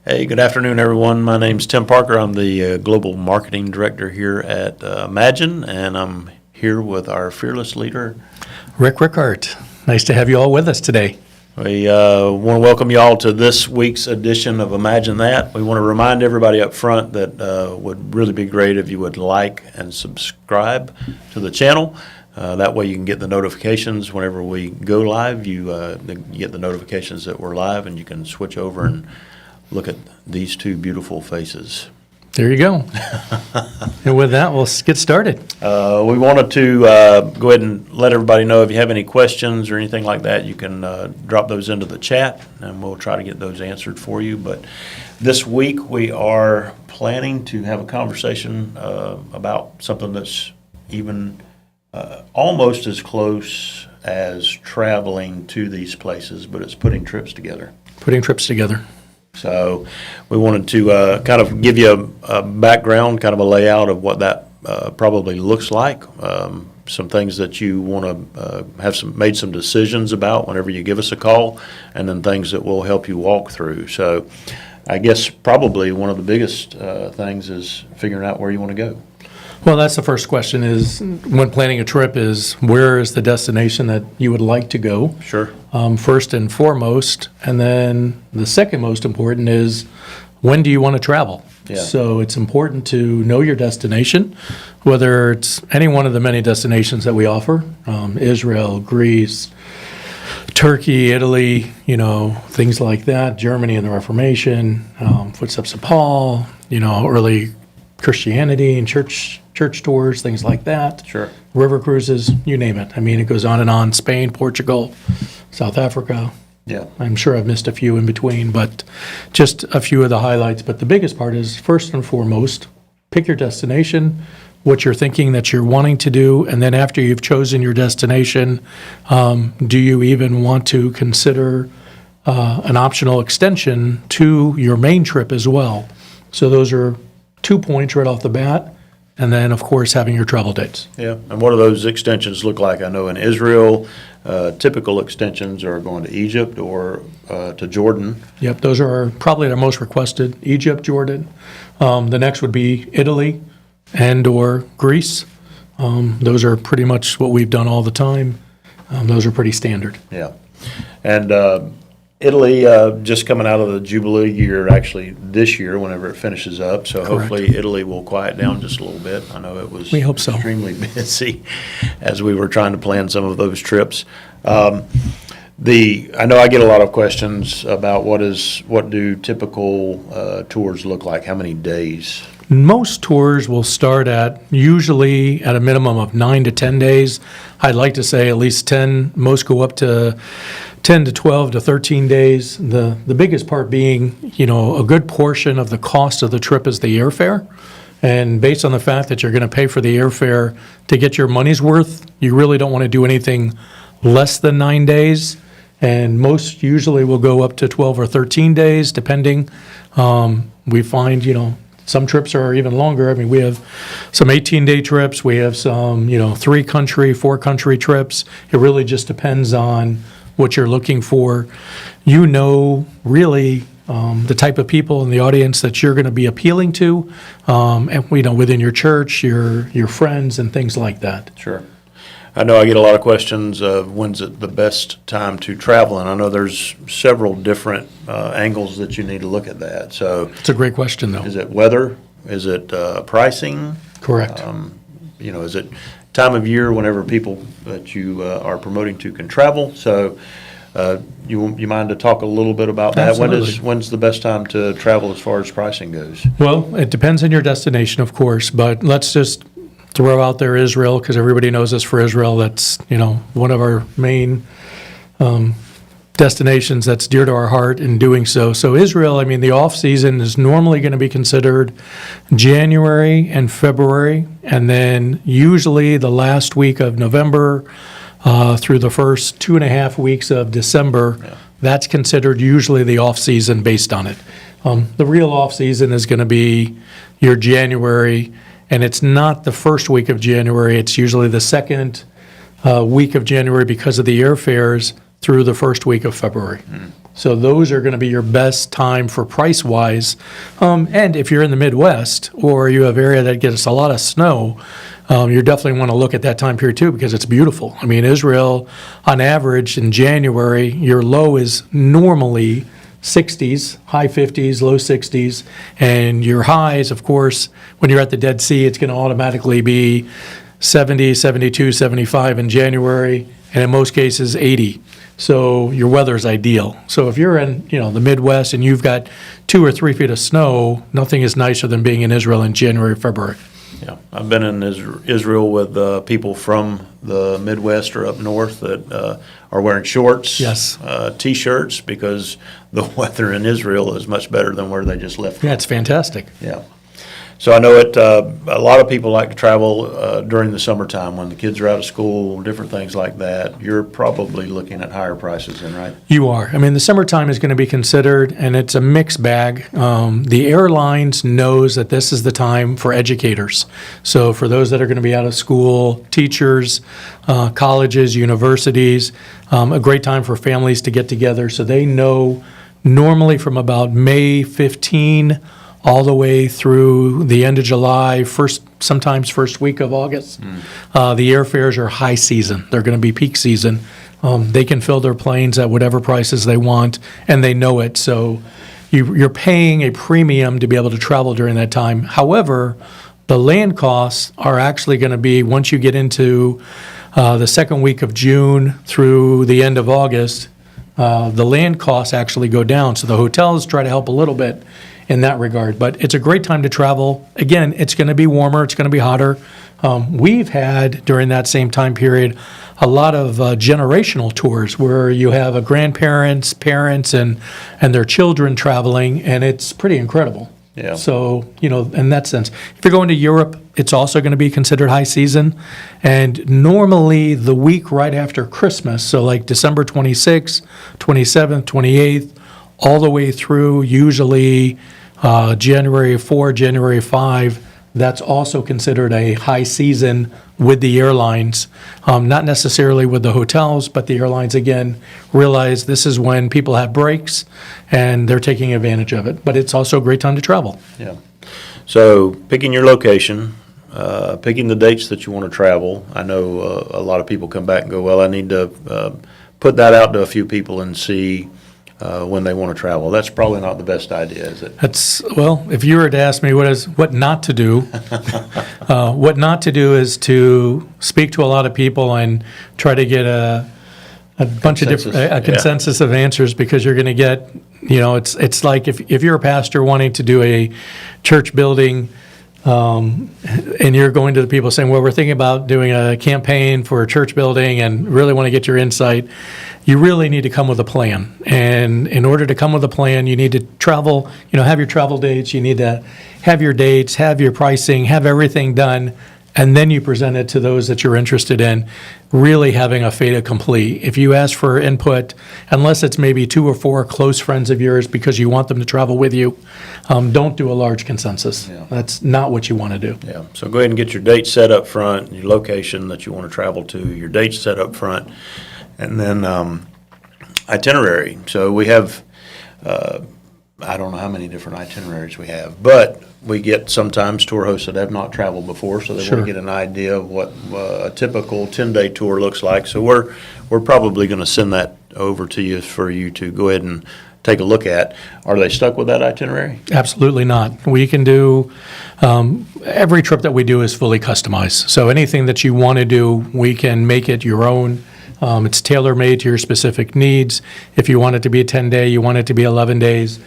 Hey, good afternoon, everyone. My name's Tim Parker. I'm the Global Marketing Director here at Imagine, and I'm here with our fearless leader, Rick Rickard. Nice to have you all with us today. We want to welcome you all to this week's edition of Imagine That. We want to remind everybody up front that would really be great if you would like and subscribe to the channel. That way you can get the notifications whenever we go live. You get the notifications that we're live, and you can switch over and look at these two beautiful faces. There you go. And with that, we'll get started. We wanted to go ahead and let everybody know if you have any questions or anything like that, you can drop those into the chat, and we'll try to get those answered for you. But this week we are planning to have a conversation about something that's even almost as close as traveling to these places, but it's putting trips together. Putting trips together. So we wanted to kind of give you a background, kind of a layout of what that probably looks like, some things that you want to have made some decisions about whenever you give us a call, and then things that will help you walk through. So I guess probably one of the biggest things is figuring out where you want to go. Well, that's the first question is, when planning a trip, is where is the destination that you would like to go? Sure. First and foremost. And then the second most important is, when do you want to travel? Yeah. So it's important to know your destination, whether it's any one of the many destinations that we offer, Israel, Greece, Turkey, Italy, things like that, Germany and the Reformation, Footsteps of Paul, early Christianity and church tours, things like that. Sure. River cruises, you name it. I mean, it goes on and on. Spain, Portugal, South Africa. Yeah. I'm sure I've missed a few in between, but just a few of the highlights. But the biggest part is, first and foremost, pick your destination, what you're thinking that you're wanting to do, and then after you've chosen your destination, do you even want to consider an optional extension to your main trip as well? So those are 2 points right off the bat. And then, of course, having your travel dates. Yeah, and what do those extensions look like? I know in Israel, typical extensions are going to Egypt or to Jordan. Yep, those are probably the most requested, Egypt, Jordan. The next would be Italy and or Greece. Those are pretty much what we've done all the time. Those are pretty standard. Yeah, and Italy just coming out of the Jubilee year, actually this year, whenever it finishes up. So Correct. Hopefully Italy will quiet down just a little bit. I know it was We hope so. extremely busy as we were trying to plan some of those trips. I know I get a lot of questions about what do typical tours look like? How many days? Most tours will start usually at a minimum of 9 to 10 days. I'd like to say at least 10. Most go up to 10 to 12 to 13 days. The biggest part being, a good portion of the cost of the trip is the airfare. And based on the fact that you're going to pay for the airfare to get your money's worth, you really don't want to do anything less than 9 days. And most usually will go up to 12 or 13 days, depending. We find, some trips are even longer. I mean, we have some 18-day trips. We have some, 3-country, 4-country trips. It really just depends on what you're looking for. Really the type of people in the audience that you're going to be appealing to, and within your church, your friends, and things like that. Sure. I know I get a lot of questions of when's it the best time to travel, and I know there's several different angles that you need to look at that. So It's a great question, though. is it weather? Is it pricing? Correct. Is it time of year whenever people that you are promoting to can travel? So you mind to talk a little bit about that? Absolutely. When's the best time to travel as far as pricing goes? Well, it depends on your destination, of course, but let's just throw out there Israel, because everybody knows us for Israel. That's, one of our main destinations that's dear to our heart in doing so. So Israel, the off-season is normally going to be considered January and February, and then usually the last week of November through the first 2.5 weeks of December. Yeah. That's considered usually the off-season based on it. The real off-season is going to be your January, and it's not the first week of January. It's usually the second week of January because of the airfares through the first week of February. So those are going to be your best time for price-wise. And if you're in the Midwest or you have area that gets a lot of snow, you definitely want to look at that time period too because it's beautiful. I mean, Israel, on average in January, your low is normally 60s, high 50s, low 60s, and your highs, of course, when you're at the Dead Sea, it's going to automatically be 70, 72, 75 in January, and in most cases 80. So your weather is ideal. So if you're in, the Midwest and you've got 2 or 3 feet of snow, nothing is nicer than being in Israel in January, February. Yeah, I've been in Israel with people from the Midwest or up north that are wearing shorts, Yes. T-shirts, because the weather in Israel is much better than where they just left from. Yeah, it's fantastic. Yeah. So I know a lot of people like to travel during the summertime when the kids are out of school, different things like that. You're probably looking at higher prices then, right? You are. I mean, the summertime is going to be considered, and it's a mixed bag. The airlines knows that this is the time for educators. So for those that are going to be out of school, teachers, colleges, universities, a great time for families to get together. So they know normally from about May 15 all the way through the end of July, sometimes first week of August. The airfares are high season. They're going to be peak season. They can fill their planes at whatever prices they want, and they know it. So you're paying a premium to be able to travel during that time. However, the land costs are actually going to be, once you get into the second week of June through the end of August, the land costs actually go down. So the hotels try to help a little bit in that regard. But it's a great time to travel. Again, it's going to be warmer, it's going to be hotter. We've had, during that same time period, a lot of generational tours where you have a grandparents, parents, and their children traveling, and it's pretty incredible. Yeah. So, in that sense, if you're going to Europe, it's also going to be considered high season. And normally the week right after Christmas, so like December 26th, 27th, 28th, all the way through usually January 4, January 5, that's also considered a high season with the airlines. Not necessarily with the hotels, but the airlines, again, realize this is when people have breaks and they're taking advantage of it. But it's also a great time to travel. Yeah. So picking your location, picking the dates that you want to travel. I know a lot of people come back and go, well, I need to put that out to a few people and see when they want to travel. That's probably not the best idea, is it? Well, if you were to ask me what not to do, what not to do is to speak to a lot of people and try to get a bunch of different consensus of answers, because you're going to get, it's like if you're a pastor wanting to do a church building, and you're going to the people saying, well, we're thinking about doing a campaign for a church building and really want to get your insight, you really need to come with a plan. And in order to come with a plan, you need to travel, have your travel dates, you need to have your dates, have your pricing, have everything done, and then you present it to those that you're interested in, really having a fait accompli. If you ask for input, unless it's maybe 2 or 4 close friends of yours because you want them to travel with you, don't do a large consensus. Yeah. That's not what you want to do. Yeah. So go ahead and get your date set up front, your location that you want to travel to, your dates set up front, and then itinerary. So we have, I don't know how many different itineraries we have, but we get sometimes tour hosts that have not traveled before, so they want to get an idea of what a typical 10-day tour looks like. So we're probably going to send that over to you for you to go ahead and take a look at. Are they stuck with that itinerary? Absolutely not. We can do, every trip that we do is fully customized. So anything that you want to do, we can make it your own. It's tailor-made to your specific needs. If you want it to be a 10-day, you want it to be 11 days,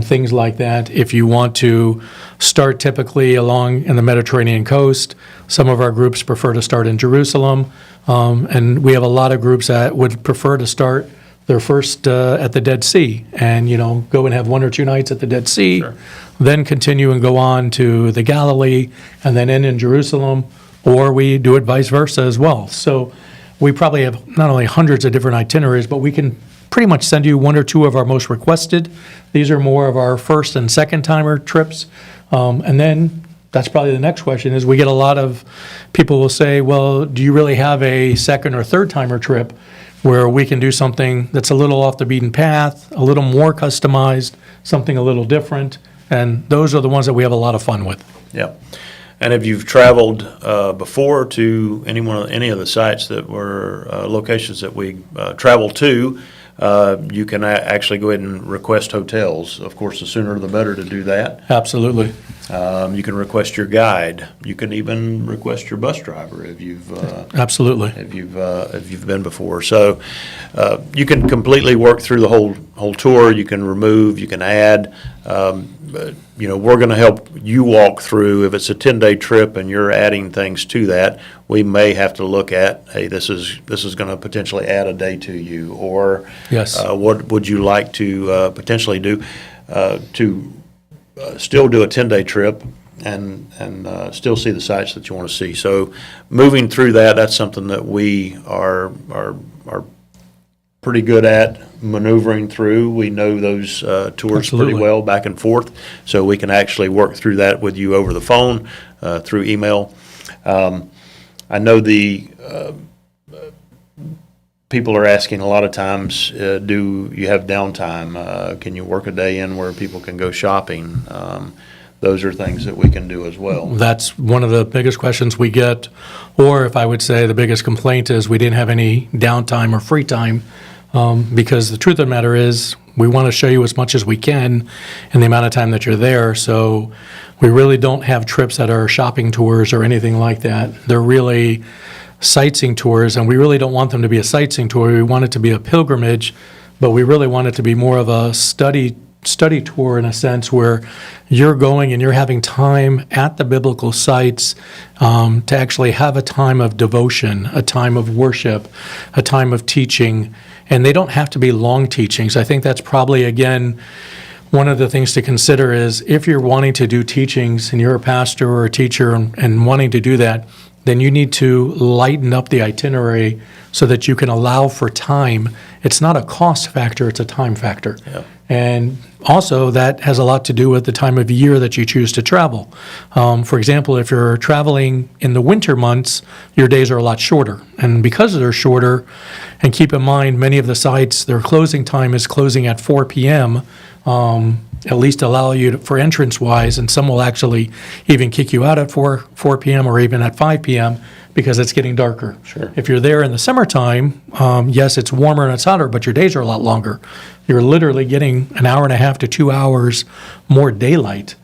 things like that. If you want to start typically along in the Mediterranean coast, some of our groups prefer to start in Jerusalem, and we have a lot of groups that would prefer to start their first at the Dead Sea and, go and have 1 or 2 nights at the Dead Sea, then continue and go on to the Galilee and then end in Jerusalem, or we do it vice versa as well. So we probably have not only hundreds of different itineraries, but we can pretty much send you 1 or 2 of our most requested. These are more of our first and second timer trips. And then that's probably the next question is we get a lot of people will say, well, do you really have a second or third timer trip where we can do something that's a little off the beaten path, a little more customized, something a little different, and those are the ones that we have a lot of fun with. Yeah. And if you've traveled before to any of the sites that were locations that we traveled to, you can actually go ahead and request hotels. Of course, the sooner the better to do that. Absolutely. You can request your guide. You can even request your bus driver if you've Absolutely. if you've been before. So you can completely work through the whole tour. You can remove. You can add. We're going to help you walk through. If it's a 10-day trip and you're adding things to that, we may have to look at, hey, this is going to potentially add a day to you, or Yes. What would you like to potentially do to still do a 10-day trip and still see the sites that you want to see. So moving through that's something that we are pretty good at maneuvering through. We know those tours Absolutely. pretty well back and forth, so we can actually work through that with you over the phone, through email. I know the people are asking a lot of times, do you have downtime? Can you work a day in where people can go shopping? Those are things that we can do as well. That's one of the biggest questions we get, or if I would say the biggest complaint is we didn't have any downtime or free time, because the truth of the matter is we want to show you as much as we can in the amount of time that you're there. So we really don't have trips that are shopping tours or anything like that. They're really sightseeing tours, and we really don't want them to be a sightseeing tour. We want it to be a pilgrimage, but we really want it to be more of a study tour in a sense, where you're going and you're having time at the biblical sites to actually have a time of devotion, a time of worship, a time of teaching. And they don't have to be long teachings. I think that's probably, again, one of the things to consider is if you're wanting to do teachings and you're a pastor or a teacher and wanting to do that, then you need to lighten up the itinerary so that you can allow for time. It's not a cost factor, it's a time factor. Yeah. And also that has a lot to do with the time of year that you choose to travel. For example, if you're traveling in the winter months, your days are a lot shorter. And because they're shorter, and keep in mind, many of the sites, their closing time is closing at 4 p.m., at least allow you for entrance-wise, and some will actually even kick you out at 4 p.m. or even at 5 p.m. because it's getting darker. Sure. If you're there in the summertime, yes, it's warmer and it's hotter, but your days are a lot longer. You're literally getting an hour and a half to 2 hours more daylight.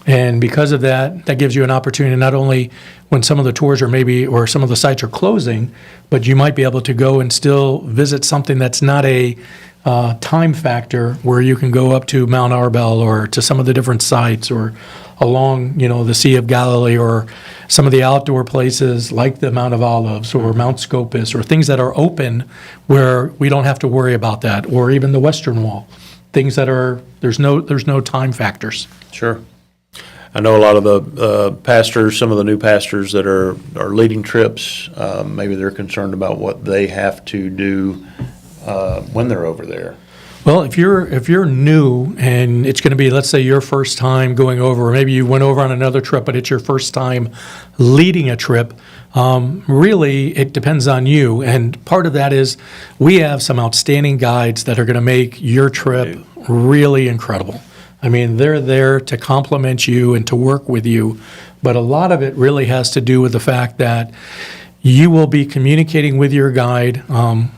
And because of that, that gives you an opportunity not only when some of the tours or some of the sites are closing, but you might be able to go and still visit something that's not a time factor, where you can go up to Mount Arbel or to some of the different sites, or along, the Sea of Galilee, or some of the outdoor places like the Mount of Olives or Mount Scopus, or things that are open where we don't have to worry about that, or even the Western Wall, things that are, there's no time factors. Sure. I know a lot of the pastors, some of the new pastors that are leading trips, maybe they're concerned about what they have to do when they're over there. Well, if you're new and it's going to be, let's say, your first time going over, or maybe you went over on another trip, but it's your first time leading a trip, really it depends on you. And part of that is we have some outstanding guides that are going to make your trip really incredible. I mean, they're there to complement you and to work with you, but a lot of it really has to do with the fact that you will be communicating with your guide.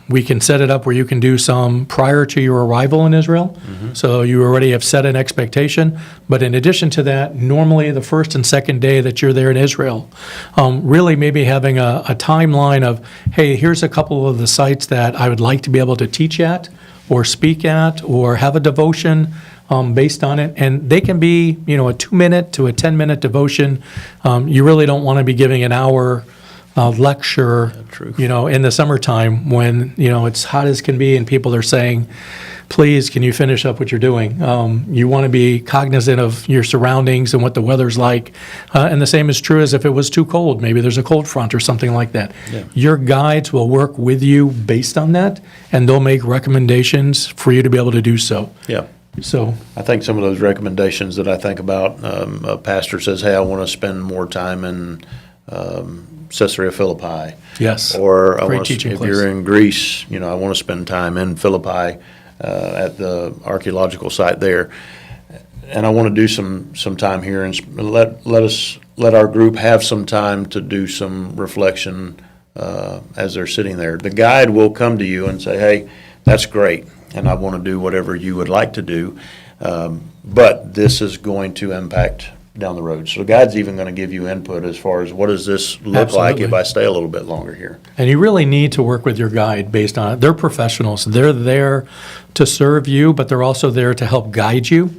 We can set it up where you can do some prior to your arrival in Israel. Mm-hmm. So you already have set an expectation. But in addition to that, normally the first and second day that you're there in Israel, really maybe having a timeline of, hey, here's a couple of the sites that I would like to be able to teach at or speak at or have a devotion based on it. And they can be, a 2-minute to a 10-minute devotion. You really don't want to be giving an hour lecture, in the summertime when, it's hot as can be and people are saying, please, can you finish up what you're doing? You want to be cognizant of your surroundings and what the weather's like. And the same is true as if it was too cold. Maybe there's a cold front or something like that. Yeah. Your guides will work with you based on that, and they'll make recommendations for you to be able to do so. Yeah. So I think some of those recommendations that I think about, a pastor says, hey, I want to spend more time in Caesarea Philippi. Yes. Or I Great want to, teaching if place. you're in Greece, I want to spend time in Philippi at the archaeological site there. And I want to do some time here and let our group have some time to do some reflection as they're sitting there. The guide will come to you and say, "Hey, that's great, and I want to do whatever you would like to do, but this is going to impact down the road." So the guide's even going to give you input as far as what does this look like if Absolutely. I stay a little bit longer here. And you really need to work with your guide based on it. They're professionals. They're there to serve you, but they're also there to help guide you.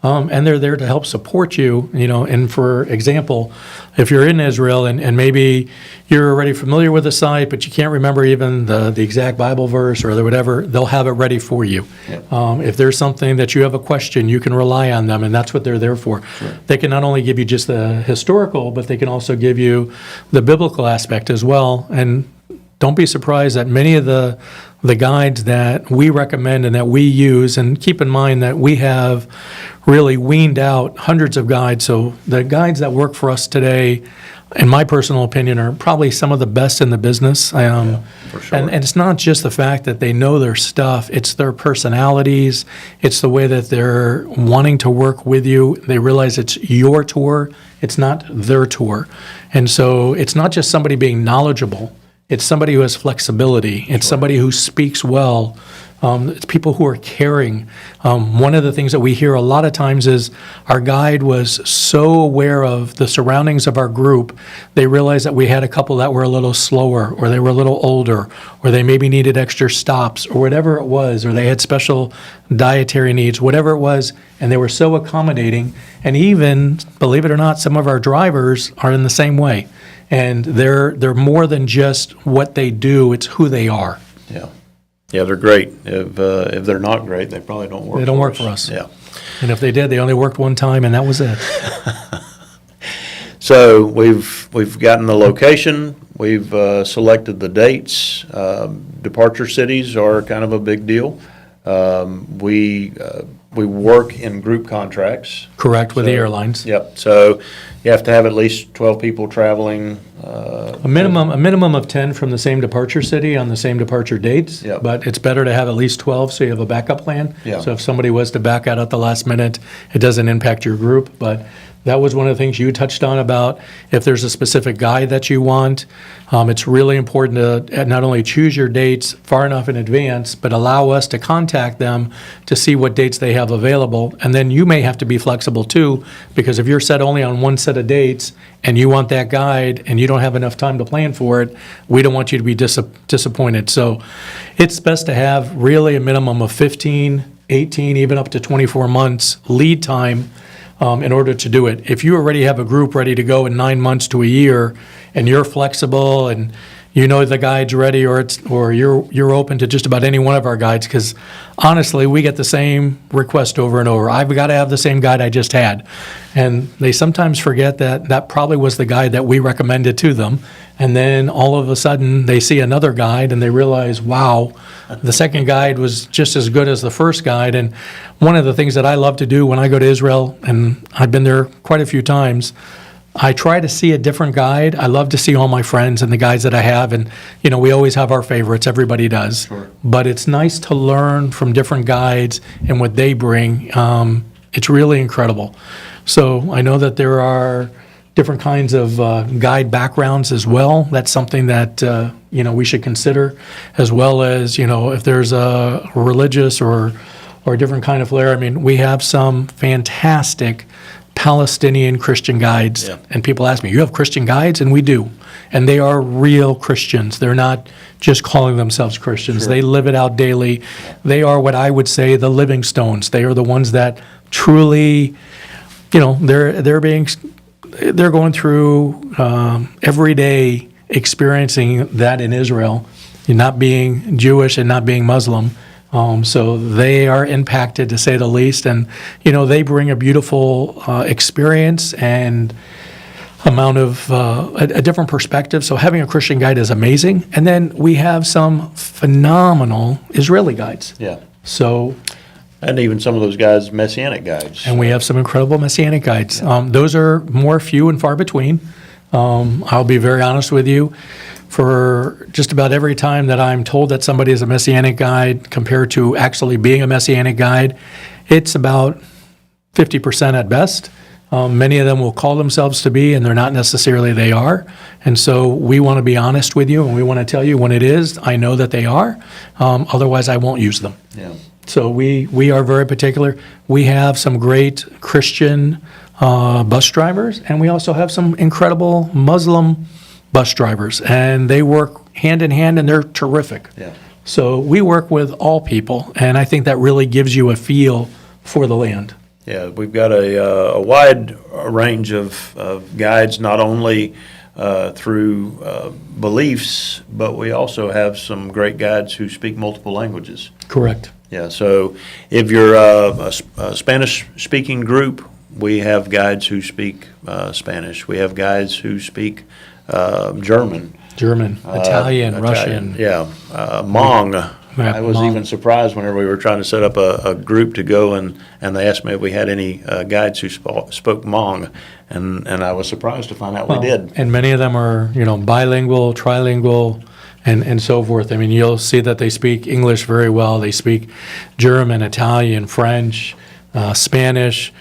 And they're there to help support you, and for example, if you're in Israel and maybe you're already familiar with the site, but you can't remember even the exact Bible verse or whatever, they'll have it ready for you. Yeah. If there's something that you have a question, you can rely on them, and that's what they're there for. Sure. They can not only give you just the historical, but they can also give you the biblical aspect as well. And don't be surprised that many of the guides that we recommend and that we use, and keep in mind that we have really weaned out hundreds of guides. So the guides that work for us today, in my personal opinion, are probably some of the best in the business. For sure. And it's not just the fact that they know their stuff, it's their personalities, it's the way that they're wanting to work with you. They realize it's your tour, it's not their tour. And so it's not just somebody being knowledgeable, it's somebody who has flexibility. It's somebody who speaks well. It's people who are caring. One of the things that we hear a lot of times is our guide was so aware of the surroundings of our group, they realized that we had a couple that were a little slower, or they were a little older, or they maybe needed extra stops, or whatever it was, or they had special dietary needs, whatever it was, and they were so accommodating. And even, believe it or not, some of our drivers are in the same way. And they're more than just what they do, it's who they are. Yeah. Yeah, they're great. If they're not great, they probably don't work. They don't work for us. Yeah. And if they did, they only worked one time, and that was it. So we've gotten the location. We've selected the dates. Departure cities are kind of a big deal. We work in group contracts. Correct, with the So- airlines. Yep. So you have to have at least 12 people traveling. A minimum of 10 from the same departure city on the same departure dates. Yep. But it's better to have at least 12 so you have a backup plan. Yeah. So if somebody was to back out at the last minute, it doesn't impact your group. But that was one of the things you touched on about if there's a specific guide that you want. It's really important to not only choose your dates far enough in advance, but allow us to contact them to see what dates they have available. And then you may have to be flexible too, because if you're set only on one set of dates and you want that guide and you don't have enough time to plan for it, we don't want you to be disappointed. So it's best to have really a minimum of 15, 18, even up to 24 months lead time in order to do it. If you already have a group ready to go in 9 months to a year, and you're flexible and you know the guide's ready, or you're open to just about any one of our guides, because honestly, we get the same request over and over. I've got to have the same guide I just had. And they sometimes forget that that probably was the guide that we recommended to them. And then all of a sudden, they see another guide and they realize, wow, the second guide was just as good as the first guide. And one of the things that I love to do when I go to Israel, and I've been there quite a few times, I try to see a different guide. I love to see all my friends and the guides that I have. And, we always have our favorites. Everybody does. Sure. But it's nice to learn from different guides and what they bring. It's really incredible. So I know that there are different kinds of guide backgrounds as well. That's something that, we should consider, as well as, if there's a religious or a different kind of flair. I mean, we have some fantastic Palestinian Christian guides. Yeah. And people ask me, you have Christian guides? And we do. And they are real Christians. They're not just calling themselves Christians. Sure. They live it out daily. They are what I would say the living stones. They are the ones that truly, they're going through every day experiencing that in Israel, not being Jewish and not being Muslim. So they are impacted, to say the least, and they bring a beautiful experience and amount of a different perspective. So having a Christian guide is amazing. And then we have some phenomenal Israeli guides. Yeah. So, And even some of those guys, Messianic guides. and we have some incredible Messianic guides. Those are more few and far between. I'll be very honest with you. For just about every time that I'm told that somebody is a Messianic guide compared to actually being a Messianic guide, it's about 50% at best. Many of them will call themselves to be, and they're not necessarily they are. And so we want to be honest with you, and we want to tell you when it is, I know that they are. Otherwise, I won't use them. Yeah. So we are very particular. We have some great Christian bus drivers, and we also have some incredible Muslim bus drivers, and they work hand in hand, and they're terrific. Yeah. So we work with all people, and I think that really gives you a feel for the land. Yeah, we've got a wide range of guides, not only through beliefs, but we also have some great guides who speak multiple languages. Correct. Yeah, so if you're a Spanish-speaking group, we have guides who speak Spanish. We have guides who speak German. Italian, Russian. Yeah, Hmong. Yeah, I was Hmong. even surprised whenever we were trying to set up a group to go, and they asked me if we had any guides who spoke Hmong, and I was surprised to find out we did. And many of them are, bilingual, trilingual, and so forth. I mean, you'll see that they speak English very well. They speak German, Italian, French, Spanish,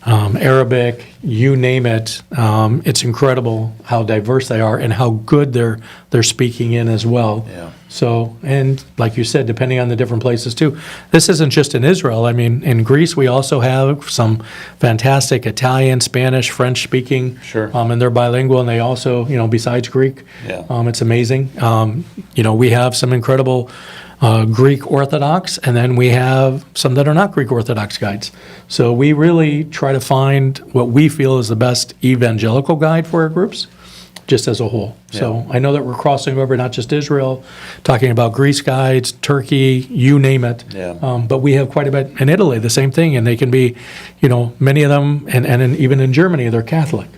Arabic, you name it. It's incredible how diverse they are and how good they're speaking in as well. Yeah. So, and like you said, depending on the different places too. This isn't just in Israel. I mean, in Greece, we also have some fantastic Italian, Spanish, French speaking. Sure. And they're bilingual, and they also, besides Greek, Yeah. it's amazing. We have some incredible Greek Orthodox, and then we have some that are not Greek Orthodox guides. So we really try to find what we feel is the best evangelical guide for our groups, just as a whole. So I know that we're crossing over not just Israel, talking about Greece guides, Turkey, you name it. Yeah. But we have quite a bit in Italy, the same thing, and they can be, many of them, and even in Germany, they're Catholic.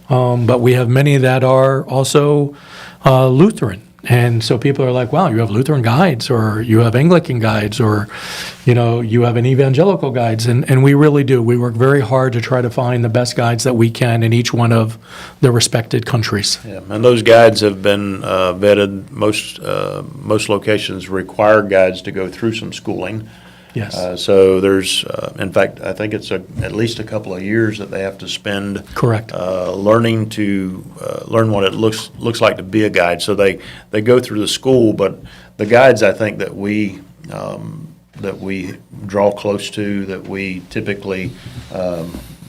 But we have many that are also Lutheran. And so people are like, wow, you have Lutheran guides, or you have Anglican guides, or, you have an evangelical guides. And we really do. We work very hard to try to find the best guides that we can in each one of the respected countries. Yeah, and those guides have been vetted. Most locations require guides to go through some schooling. Yes. So there's, in fact, I think it's at least a couple of years that they have to spend Correct. learning learn what it looks like to be a guide. So they go through the school, but the guides I think that we draw close to, that we typically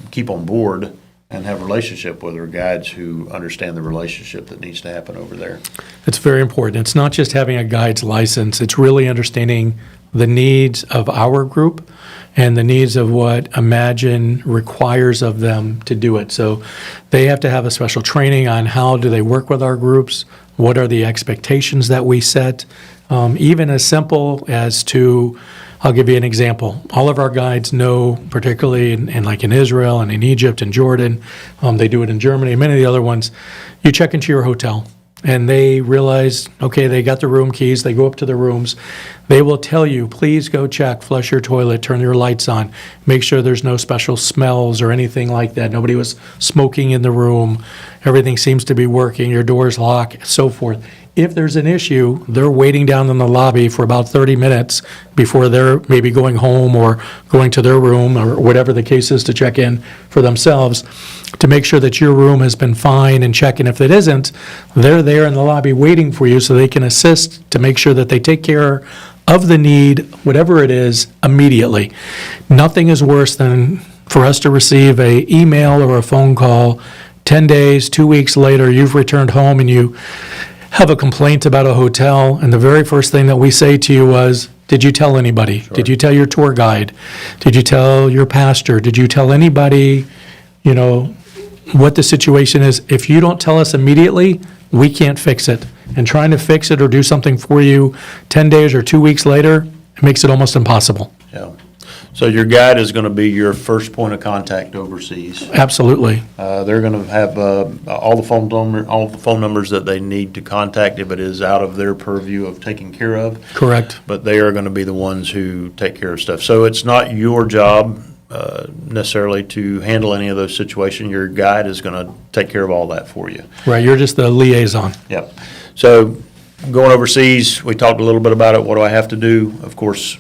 keep on board and have a relationship with, are guides who understand the relationship that needs to happen over there. It's very important. It's not just having a guide's license. It's really understanding the needs of our group and the needs of what Imagine requires of them to do it. So they have to have a special training on how do they work with our groups, what are the expectations that we set, even as simple as to, I'll give you an example. All of our guides know, particularly in like in Israel and in Egypt and Jordan, they do it in Germany, many of the other ones, you check into your hotel. And they realize, okay, they got the room keys, they go up to the rooms. They will tell you, please go check, flush your toilet, turn your lights on, make sure there's no special smells or anything like that. Nobody was smoking in the room. Everything seems to be working, your door's locked, so forth. If there's an issue, they're waiting down in the lobby for about 30 minutes before they're maybe going home or going to their room or whatever the case is to check in for themselves to make sure that your room has been fine and check. And if it isn't, they're there in the lobby waiting for you so they can assist to make sure that they take care of the need, whatever it is, immediately. Nothing is worse than for us to receive an email or a phone call 10 days, 2 weeks later, you've returned home and you have a complaint about a hotel, and the very first thing that we say to you was, did you tell anybody? Sure. Did you tell your tour guide? Did you tell your pastor? Did you tell anybody, what the situation is? If you don't tell us immediately, we can't fix it. And trying to fix it or do something for you 10 days or 2 weeks later, it makes it almost impossible. Yeah. So your guide is going to be your first point of contact overseas. Absolutely. They're going to have all the phone numbers that they need to contact if it is out of their purview of taking care of. Correct. But they are going to be the ones who take care of stuff. So it's not your job necessarily to handle any of those situations. Your guide is going to take care of all that for you. Right, you're just the liaison. Yep. So going overseas, we talked a little bit about it. What do I have to do? Of course,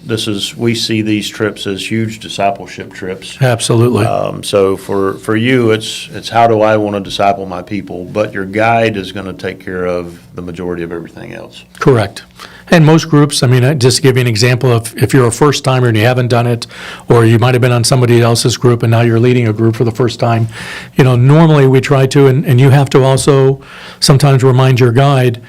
we see these trips as huge discipleship trips. Absolutely. So for you, it's how do I want to disciple my people? But your guide is going to take care of the majority of everything else. Correct. And most groups, I mean, just to give you an example, if you're a first timer and you haven't done it, or you might have been on somebody else's group and now you're leading a group for the first time, normally we try to, and you have to also sometimes remind your guide,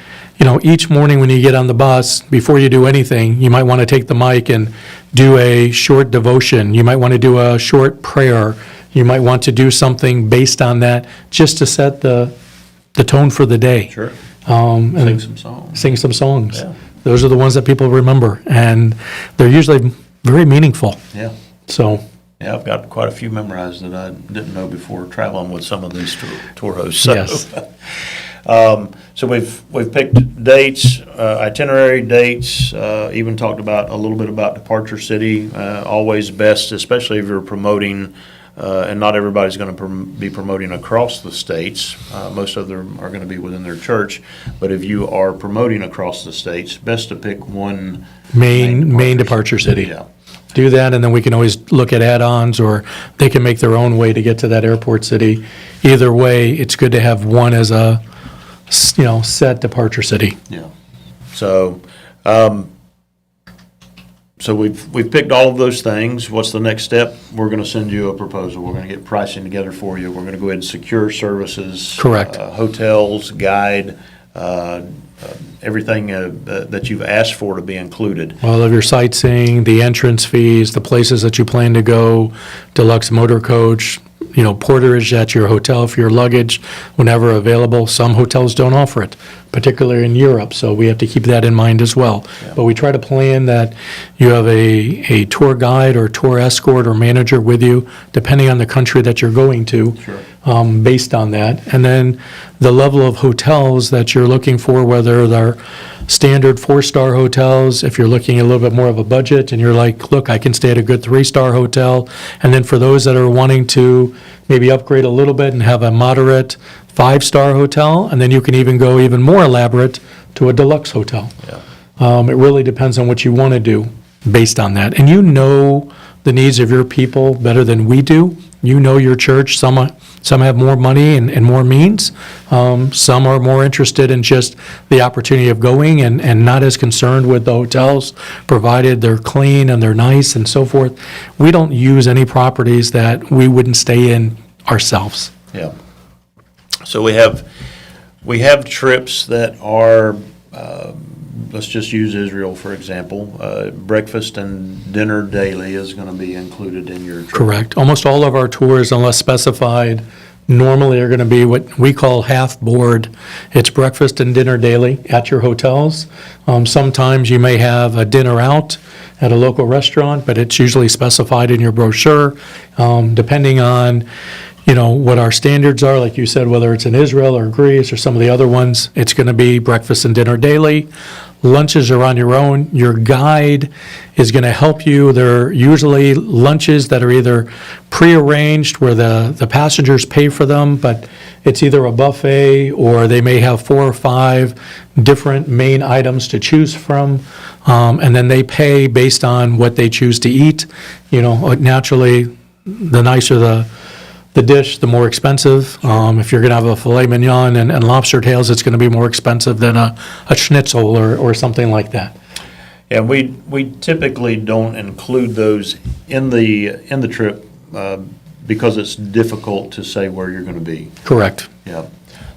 each morning when you get on the bus, before you do anything, you might want to take the mic and do a short devotion. You might want to do a short prayer. You might want to do something based on that, just to set the tone for the day. Sure. And Sing some songs. Sing some songs. Yeah. Those are the ones that people remember, and they're usually very meaningful. Yeah. So, Yeah, I've got quite a few memorized that I didn't know before traveling with some of these tour hosts. So, yes. So we've picked dates, itinerary dates, even talked about a little bit about departure city. Always best, especially if you're promoting, and not everybody's going to be promoting across the states. Most of them are going to be within their church. But if you are promoting across the states, best to pick one main departure city. Yeah. Do that, and then we can always look at add-ons, or they can make their own way to get to that airport city. Either way, it's good to have one as a set departure city. Yeah. So, so we've picked all of those things. What's the next step? We're going to send you a proposal. We're going to get pricing together for you. We're going to go ahead and secure services. Correct. Hotels, guide, everything that you've asked for to be included. All of your sightseeing, the entrance fees, the places that you plan to go, deluxe motor coach, porterage at your hotel for your luggage whenever available. Some hotels don't offer it, particularly in Europe, so we have to keep that in mind as well. Yeah. But we try to plan that you have a tour guide or tour escort or manager with you, depending on the country that you're going to. Sure. Based on that. And then the level of hotels that you're looking for, whether they're standard 4-star hotels, if you're looking at a little bit more of a budget and you're like, look, I can stay at a good 3-star hotel. And then for those that are wanting to maybe upgrade a little bit and have a moderate 5-star hotel, and then you can even go even more elaborate to a deluxe hotel. Yeah. It really depends on what you want to do based on that. And the needs of your people better than we do. Your church. Some have more money and more means. Some are more interested in just the opportunity of going and not as concerned with the hotels, provided they're clean and they're nice and so forth. We don't use any properties that we wouldn't stay in ourselves. Yeah. So we have trips that are, let's just use Israel, for example. Breakfast and dinner daily is going to be included in your trip. Correct. Almost all of our tours, unless specified, normally are going to be what we call half board. It's breakfast and dinner daily at your hotels. Sometimes you may have a dinner out at a local restaurant, but it's usually specified in your brochure, depending on what our standards are, like you said, whether it's in Israel or Greece or some of the other ones, it's going to be breakfast and dinner daily. Lunches are on your own. Your guide is going to help you. They're usually lunches that are either prearranged where the passengers pay for them, but it's either a buffet or they may have 4 or 5 different main items to choose from, and then they pay based on what they choose to eat. Naturally, the nicer the dish, the more expensive. If you're going to have a filet mignon and lobster tails, it's going to be more expensive than a schnitzel or something like that. And we typically don't include those in the trip because it's difficult to say where you're going to be. Correct. Yeah.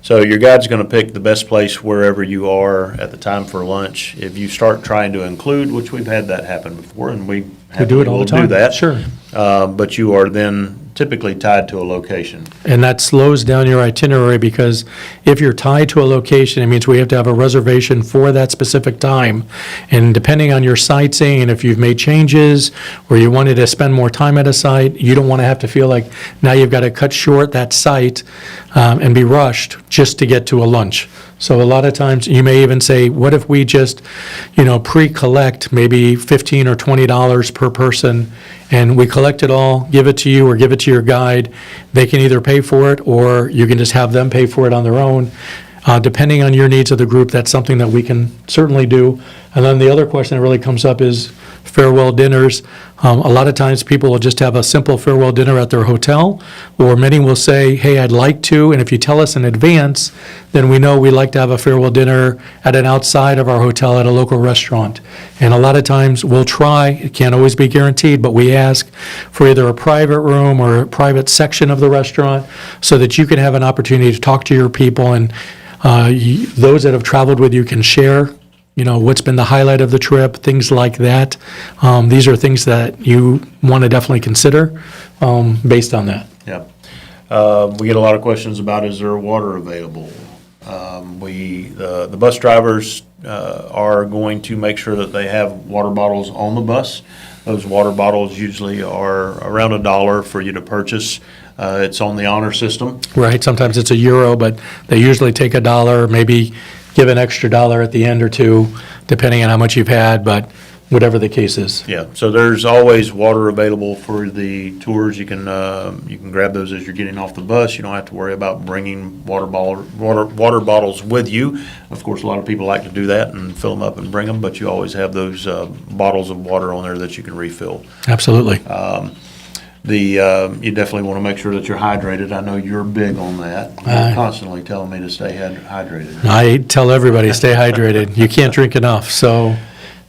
So your guide's going to pick the best place wherever you are at the time for lunch. If you start trying to include, which we've had that happen before, and we do it all the time. do that. Sure. But you are then typically tied to a location. And that slows down your itinerary, because if you're tied to a location, it means we have to have a reservation for that specific time. And depending on your sightseeing, and if you've made changes or you wanted to spend more time at a site, you don't want to have to feel like now you've got to cut short that site and be rushed just to get to a lunch. So a lot of times you may even say, what if we just, pre-collect maybe $15 or $20 per person, and we collect it all, give it to you or give it to your guide. They can either pay for it, or you can just have them pay for it on their own. Depending on your needs of the group, that's something that we can certainly do. And then the other question that really comes up is farewell dinners. A lot of times people will just have a simple farewell dinner at their hotel, or many will say, hey, I'd like to, and if you tell us in advance, then we know we like to have a farewell dinner at an outside of our hotel at a local restaurant. And a lot of times we'll try, it can't always be guaranteed, but we ask for either a private room or a private section of the restaurant so that you can have an opportunity to talk to your people, and those that have traveled with you can share, what's been the highlight of the trip, things like that. These are things that you want to definitely consider based on that. Yeah. We get a lot of questions about, is there water available? The bus drivers are going to make sure that they have water bottles on the bus. Those water bottles usually are around $1 for you to purchase. It's on the honor system. Right, sometimes it's €1, but they usually take $1, maybe give an extra $1 at the end or two, depending on how much you've had, but whatever the case is. Yeah, so there's always water available for the tours. You can grab those as you're getting off the bus. You don't have to worry about bringing water bottles with you. Of course, a lot of people like to do that and fill them up and bring them, but you always have those bottles of water on there that you can refill. Absolutely. You definitely want to make sure that you're hydrated. I know you're big on that. You're constantly telling me to stay hydrated. I tell everybody, stay hydrated. You can't drink enough, so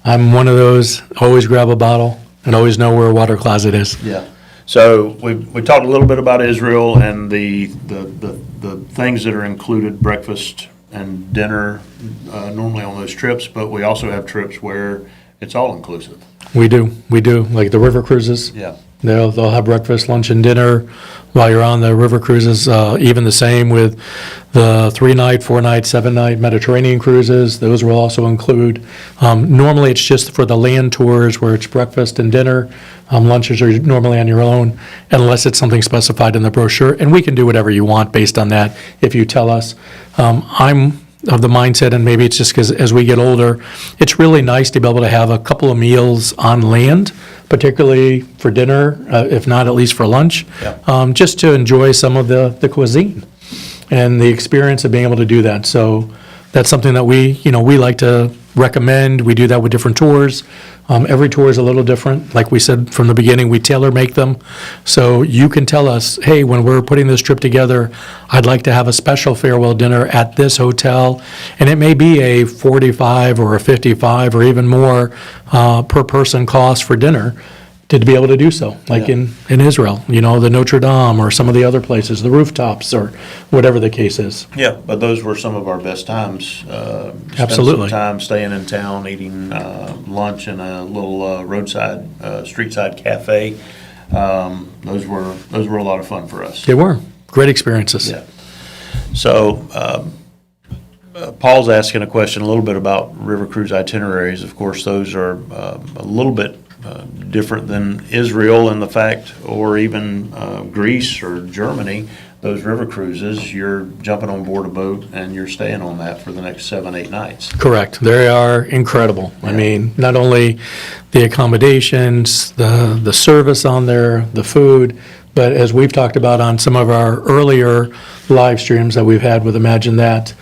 I'm one of those, always grab a bottle and always know where a water closet is. Yeah. So we talked a little bit about Israel and the things that are included, breakfast and dinner, normally on those trips, but we also have trips where it's all inclusive. We do, like the river cruises. Yeah. They'll have breakfast, lunch, and dinner while you're on the river cruises. Even the same with the 3-night, 4-night, 7-night Mediterranean cruises. Those will also include. Normally, it's just for the land tours where it's breakfast and dinner. Lunches are normally on your own, unless it's something specified in the brochure. And we can do whatever you want based on that if you tell us. I'm of the mindset, and maybe it's just because as we get older, it's really nice to be able to have a couple of meals on land, particularly for dinner, if not at least for lunch, just to enjoy some of the cuisine and the experience of being able to do that. So that's something that we like to recommend. We do that with different tours. Every tour is a little different. Like we said from the beginning, we tailor make them. So you can tell us, hey, when we're putting this trip together, I'd like to have a special farewell dinner at this hotel. And it may be a $45 or a $55 or even more per person cost for dinner to be able to do so, like in Israel, the Notre Dame or some of the other places, the rooftops or whatever the case is. Yeah, but those were some of our best times. Absolutely. Some time staying in town, eating lunch in a little roadside, street-side cafe. Those were a lot of fun for us. They were great experiences. Yeah. So Paul's asking a question a little bit about river cruise itineraries. Of course, those are a little bit different than Israel in the fact, or even Greece or Germany. Those river cruises, you're jumping on board a boat and you're staying on that for the next 7-8 nights. Correct. They are incredible. Yeah. I mean, not only the accommodations, the service on there, the food, but as we've talked about on some of our earlier live streams that we've had with Imagine That,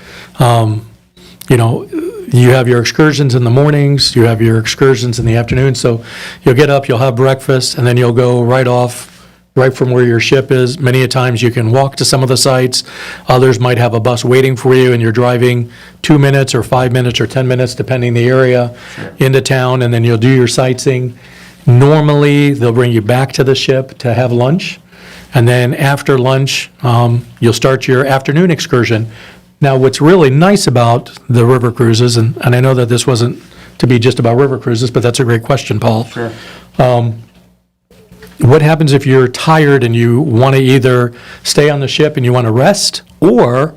you have your excursions in the mornings, you have your excursions in the afternoon, so you'll get up, you'll have breakfast, and then you'll go right from where your ship is. Many a times you can walk to some of the sites. Others might have a bus waiting for you, and you're driving 2 minutes or 5 minutes or 10 minutes, depending the area, into town, and then you'll do your sightseeing. Normally, they'll bring you back to the ship to have lunch, and then after lunch, you'll start your afternoon excursion. Now, what's really nice about the river cruises, and I know that this wasn't to be just about river cruises, but that's a great question, Paul. Sure. What happens if you're tired and you want to either stay on the ship and you want to rest, or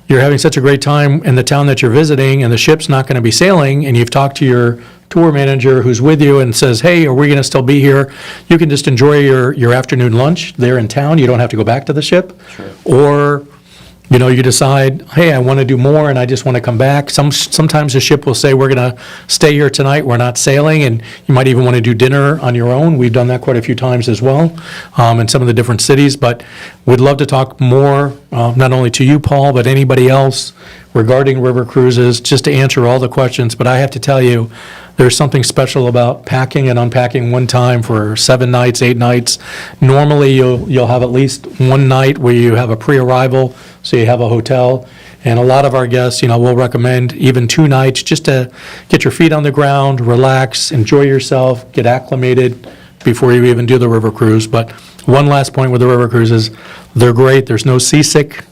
you're having such a great time in the town that you're visiting and the ship's not going to be sailing, and you've talked to your tour manager who's with you and says, hey, are we going to still be here? You can just enjoy your afternoon lunch there in town. You don't have to go back to the ship. Sure. Or you decide, hey, I want to do more and I just want to come back. Sometimes the ship will say, we're going to stay here tonight, we're not sailing, and you might even want to do dinner on your own. We've done that quite a few times as well in some of the different cities, but we'd love to talk more, not only to you, Paul, but anybody else regarding river cruises, just to answer all the questions. But I have to tell you, there's something special about packing and unpacking one time for 7 nights, 8 nights. Normally, you'll have at least one night where you have a pre-arrival, so you have a hotel. And a lot of our guests, will recommend even 2 nights just to get your feet on the ground, relax, enjoy yourself, get acclimated before you even do the river cruise. But one last point with the river cruises, they're great. There's no seasick.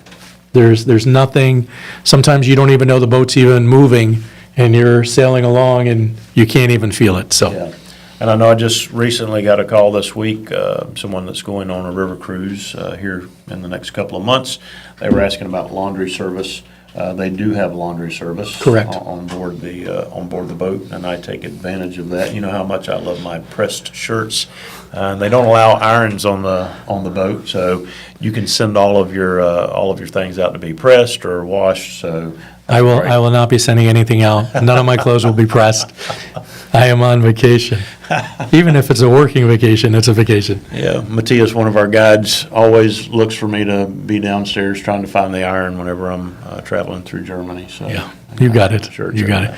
There's nothing. Sometimes you don't even know the boat's even moving, and you're sailing along and you can't even feel it, so. Yeah. And I know I just recently got a call this week, someone that's going on a river cruise here in the next couple of months. They were asking about laundry service. They do have laundry service. Correct. On board the boat, and I take advantage of that. You know how much I love my pressed shirts. And they don't allow irons on the boat, so you can send all of your things out to be pressed or washed, so. I will not be sending anything out. None of my clothes will be pressed. I am on vacation. Even if it's a working vacation, it's a vacation. Yeah, Matthias, one of our guides, always looks for me to be downstairs trying to find the iron whenever I'm traveling through Germany, so. Yeah, you got it. Sure, You got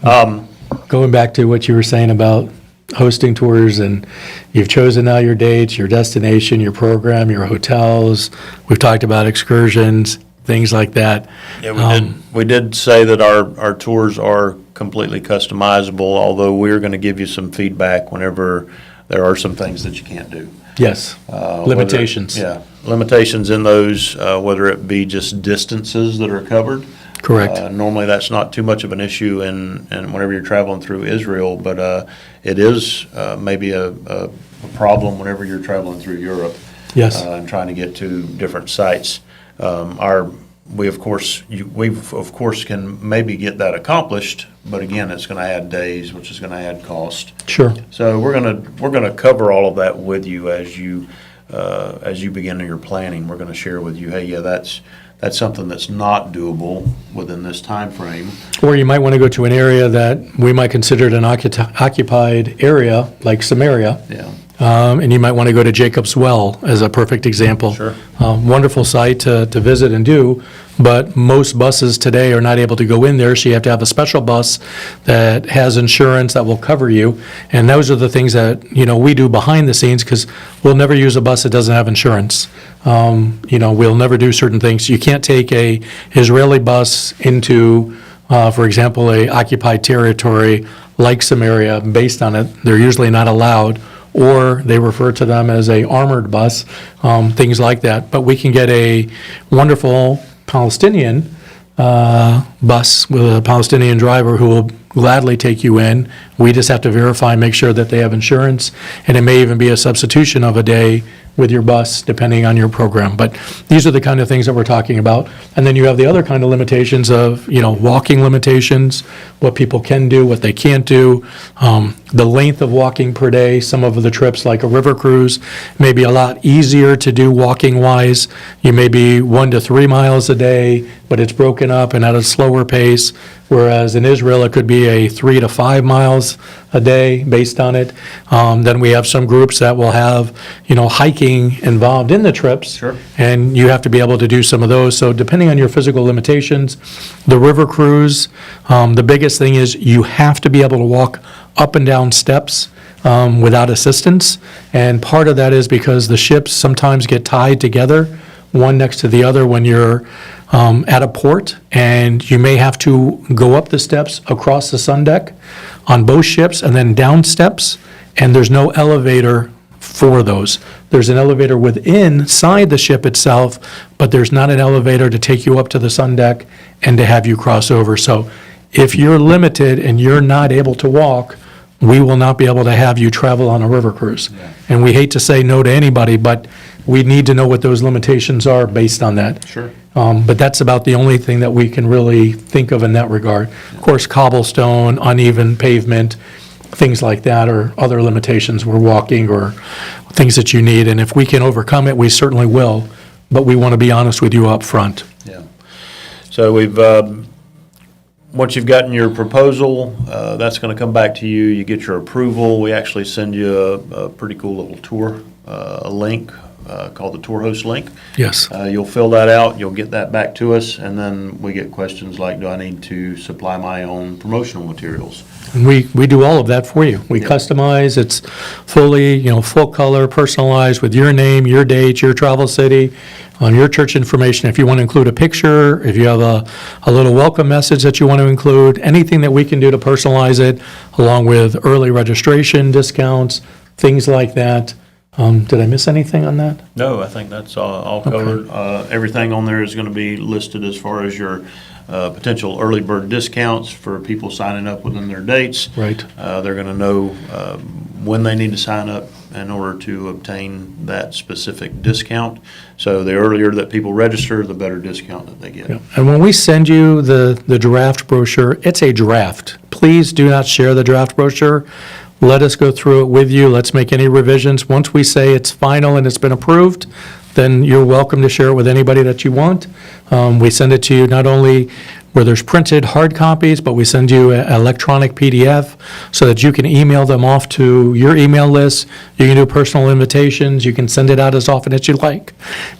it. Going back to what you were saying about hosting tours, and you've chosen now your dates, your destination, your program, your hotels. We've talked about excursions, things like that. Yeah, we did say that our tours are completely customizable, although we're going to give you some feedback whenever there are some things that you can't do. Yes, limitations. Limitations in those, whether it be just distances that are covered. Correct. Normally, that's not too much of an issue and whenever you're traveling through Israel, but it is maybe a problem whenever you're traveling through Europe. Yes. And trying to get to different sites. We of course can maybe get that accomplished, but again, it's going to add days, which is going to add cost. Sure. So we're gonna cover all of that with you as you begin your planning. We're going to share with you, hey, yeah, that's something that's not doable within this time frame. Or you might want to go to an area that we might consider an occupied area, like Samaria. Yeah. And you might want to go to Jacob's Well as a perfect example. Sure. Wonderful site to visit and do, but most buses today are not able to go in there, so you have to have a special bus that has insurance that will cover you. And those are the things that, we do behind the scenes, because we'll never use a bus that doesn't have insurance. We'll never do certain things. You can't take a Israeli bus into, for example, a occupied territory like Samaria based on it. They're usually not allowed, or they refer to them as a armored bus, things like that. But we can get a wonderful Palestinian bus with a Palestinian driver who will gladly take you in. We just have to verify and make sure that they have insurance, and it may even be a substitution of a day with your bus, depending on your program. But these are the kind of things that we're talking about. And then you have the other kind of limitations of, walking limitations, what people can do, what they can't do, the length of walking per day. Some of the trips, like a river cruise, may be a lot easier to do walking-wise. You may be 1 to 3 miles a day, but it's broken up and at a slower pace. Whereas in Israel, it could be a 3 to 5 miles a day based on it. Then we have some groups that will have, hiking involved in the trips. Sure. And you have to be able to do some of those. So depending on your physical limitations, the river cruise, the biggest thing is you have to be able to walk up and down steps without assistance. And part of that is because the ships sometimes get tied together, one next to the other when you're at a port, and you may have to go up the steps across the sun deck on both ships and then down steps, and there's no elevator for those. There's an elevator inside the ship itself, but there's not an elevator to take you up to the sun deck and to have you cross over. So if you're limited and you're not able to walk, we will not be able to have you travel on a river cruise. Yeah. And we hate to say no to anybody, but we need to know what those limitations are based on that. Sure. But that's about the only thing that we can really think of in that regard. Of course, cobblestone, uneven pavement, things like that are other limitations we're walking or things that you need. And if we can overcome it, we certainly will. But we want to be honest with you up front. Yeah. So we've, once you've gotten your proposal, that's going to come back to you. You get your approval. We actually send you a pretty cool little tour, a link called the tour host link. Yes. You'll fill that out. You'll get that back to us, and then we get questions like, do I need to supply my own promotional materials? And we do all of that for you. We customize, it's fully, full color, personalized with your name, your date, your travel city, on your church information. If you want to include a picture, if you have a little welcome message that you want to include, anything that we can do to personalize it, along with early registration discounts, things like that. Did I miss anything on that? No, I think that's all covered. Everything on there is going to be listed as far as your potential early bird discounts for people signing up within their dates. Right. They're going to know when they need to sign up in order to obtain that specific discount. So the earlier that people register, the better discount that they get. Yeah. And when we send you the draft brochure, it's a draft. Please do not share the draft brochure. Let us go through it with you. Let's make any revisions. Once we say it's final and it's been approved, then you're welcome to share it with anybody that you want. We send it to you not only where there's printed hard copies, but we send you an electronic PDF so that you can email them off to your email list. You can do personal invitations. You can send it out as often as you like.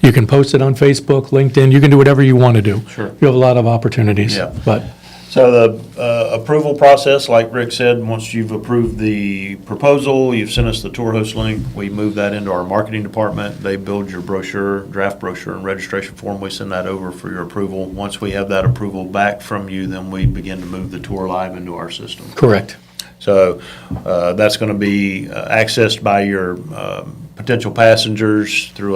You can post it on Facebook, LinkedIn. You can do whatever you want to do. Sure. You have a lot of opportunities. Yeah. But So the approval process, like Rick said, once you've approved the proposal, you've sent us the tour host link, we move that into our marketing department. They build your brochure, draft brochure, and registration form. We send that over for your approval. Once we have that approval back from you, then we begin to move the tour live into our system. correct. So that's going to be accessed by your potential passengers through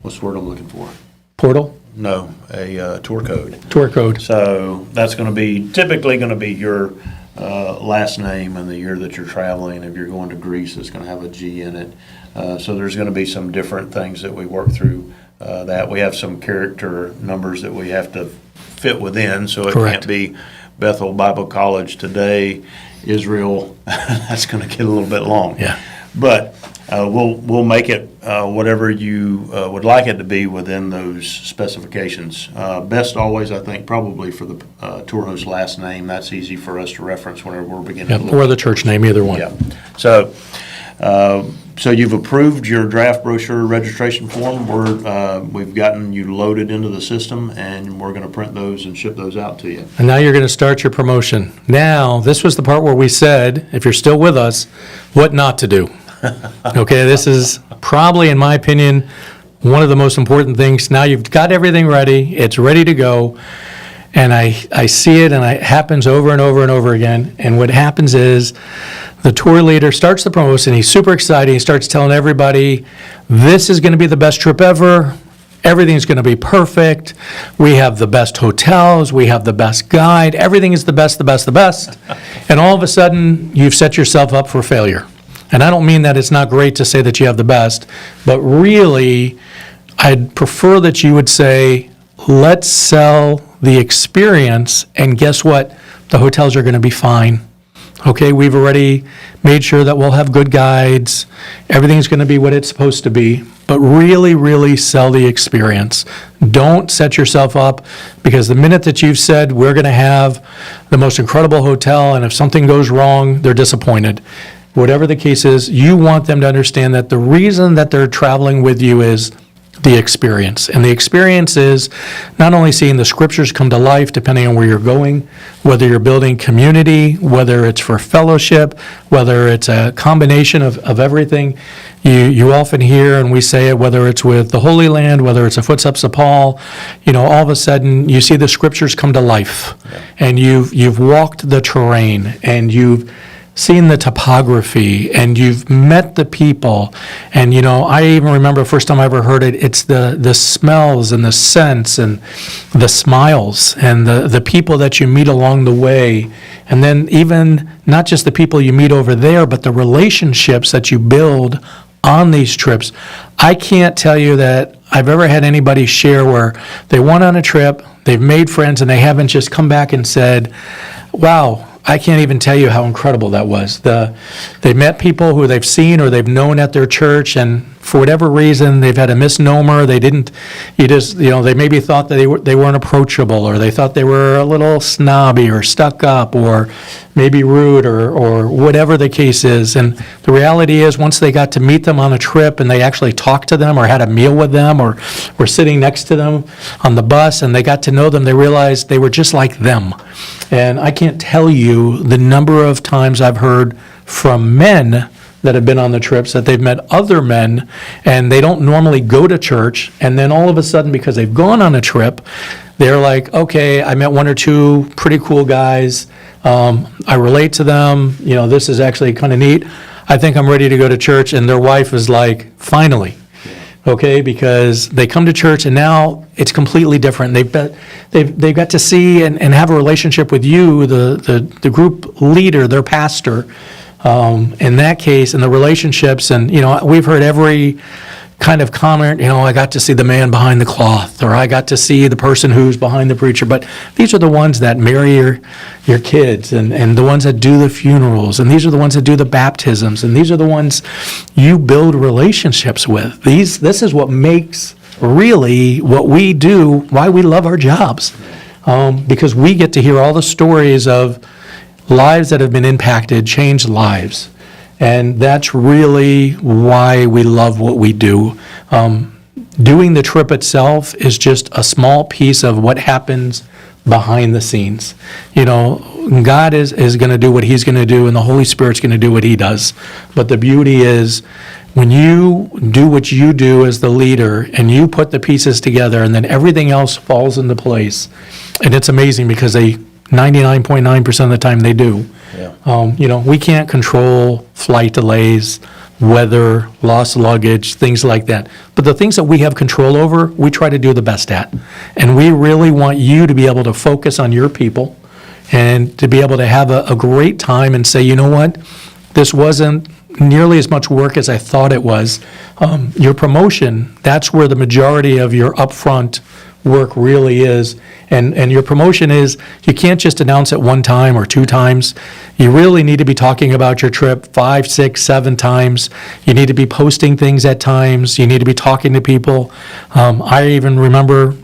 what's the word I'm looking for? Portal, No, a tour code. tour code. So that's going to be, typically going to be your last name and the year that you're traveling. If you're going to Greece, it's going to have a G in it. So there's going to be some different things that we work through that. We have some character numbers that we have to fit within, so it Correct. can't be Bethel Bible College today, Israel. That's going to get a little bit long. Yeah. But we'll make it whatever you would like it to be within those specifications. Best always, I think, probably for the tour host last name. That's easy for us to reference whenever we're beginning to Yep, look. or the church name, either one. Yeah. So you've approved your draft brochure registration form. We've gotten you loaded into the system, and we're going to print those and ship those out to you. And now you're going to start your promotion. Now, this was the part where we said, if you're still with us, what not to do. Okay, this is probably, in my opinion, one of the most important things. Now you've got everything ready, it's ready to go, and I see it, and it happens over and over and over again. And what happens is the tour leader starts the promotion, he's super excited, he starts telling everybody, this is going to be the best trip ever. Everything's going to be perfect. We have the best hotels. We have the best guide. Everything is the best, the best, the best. And all of a sudden, you've set yourself up for failure. And I don't mean that it's not great to say that you have the best, but really, I'd prefer that you would say, let's sell the experience, and guess what? The hotels are going to be fine. Okay, we've already made sure that we'll have good guides. Everything's going to be what it's supposed to be. But really, really sell the experience. Don't set yourself up, because the minute that you've said we're going to have the most incredible hotel, and if something goes wrong, they're disappointed. Whatever the case is, you want them to understand that the reason that they're traveling with you is the experience. And the experience is not only seeing the scriptures come to life, depending on where you're going, whether you're building community, whether it's for fellowship, whether it's a combination of everything. You often hear, and we say it, whether it's with the Holy Land, whether it's a Footsteps of Paul, all of a sudden you see the scriptures come to life. Yeah. And you've walked the terrain, and you've seen the topography, and you've met the people. And I even remember the first time I ever heard it, it's the smells and the scents and the smiles and the people that you meet along the way. And then even not just the people you meet over there, but the relationships that you build on these trips. I can't tell you that I've ever had anybody share where they went on a trip, they've made friends, and they haven't just come back and said, wow, I can't even tell you how incredible that was. They met people who they've seen or they've known at their church, and for whatever reason, they've had a misnomer. They maybe thought that they weren't approachable, or they thought they were a little snobby or stuck up or maybe rude or whatever the case is. And the reality is, once they got to meet them on a trip and they actually talked to them or had a meal with them or were sitting next to them on the bus and they got to know them, they realized they were just like them. And I can't tell you the number of times I've heard from men that have been on the trips that they've met other men and they don't normally go to church, and then all of a sudden, because they've gone on a trip, they're like, okay, I met one or two pretty cool guys, I relate to them, this is actually kind of neat, I think I'm ready to go to church. And their wife is like, finally. Okay, because they come to church and now it's completely different. They've got to see and have a relationship with you, the group leader, their pastor. In that case, in the relationships, and we've heard every kind of comment, I got to see the man behind the cloth, or I got to see the person who's behind the preacher. But these are the ones that marry your kids, and the ones that do the funerals, and these are the ones that do the baptisms, and these are the ones you build relationships with. This is what makes really what we do, why we love our jobs, because we get to hear all the stories of lives that have been impacted, changed lives. And that's really why we love what we do. Doing the trip itself is just a small piece of what happens behind the scenes. God is going to do what he's going to do, and the Holy Spirit's going to do what he does. But the beauty is, when you do what you do as the leader and you put the pieces together, and then everything else falls into place. And it's amazing because 99.9% of the time they do. Yeah. We can't control flight delays, weather, lost luggage, things like that. But the things that we have control over, we try to do the best at. And we really want you to be able to focus on your people and to be able to have a great time and say, you know what, this wasn't nearly as much work as I thought it was. Your promotion, that's where the majority of your upfront work really is. And your promotion is, you can't just announce it one time or two times. You really need to be talking about your trip 5, 6, 7 times. You need to be posting things at times. You need to be talking to people. I even remember,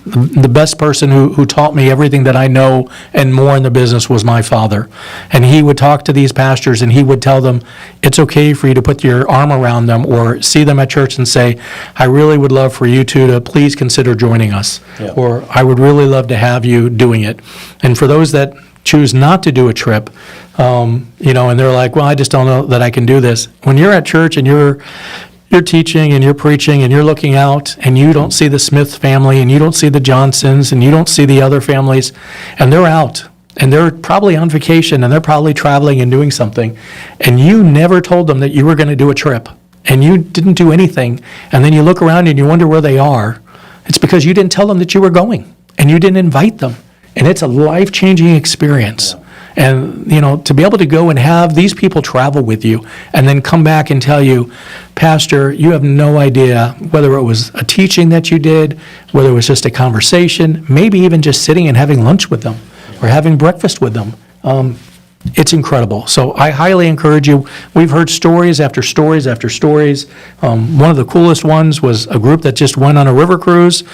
the best person who taught me everything that I know and more in the business was my father. And he would talk to these pastors and he would tell them, it's okay for you to put your arm around them or see them at church and say, I really would love for you two to please consider joining us. Yeah. Or I would really love to have you doing it. And for those that choose not to do a trip, and they're like, well, I just don't know that I can do this. When you're at church and you're teaching and you're preaching and you're looking out and you don't see the Smith family and you don't see the Johnsons and you don't see the other families, and they're out and they're probably on vacation and they're probably traveling and doing something, and you never told them that you were going to do a trip and you didn't do anything, and then you look around and you wonder where they are. It's because you didn't tell them that you were going and you didn't invite them, and it's a life-changing experience. Yeah. And, to be able to go and have these people travel with you and then come back and tell you, Pastor, you have no idea whether it was a teaching that you did, whether it was just a conversation, maybe even just sitting and having lunch with them or having breakfast with them. It's incredible. So I highly encourage you. We've heard stories after stories after stories. One of the coolest ones was a group that just went on a river cruise.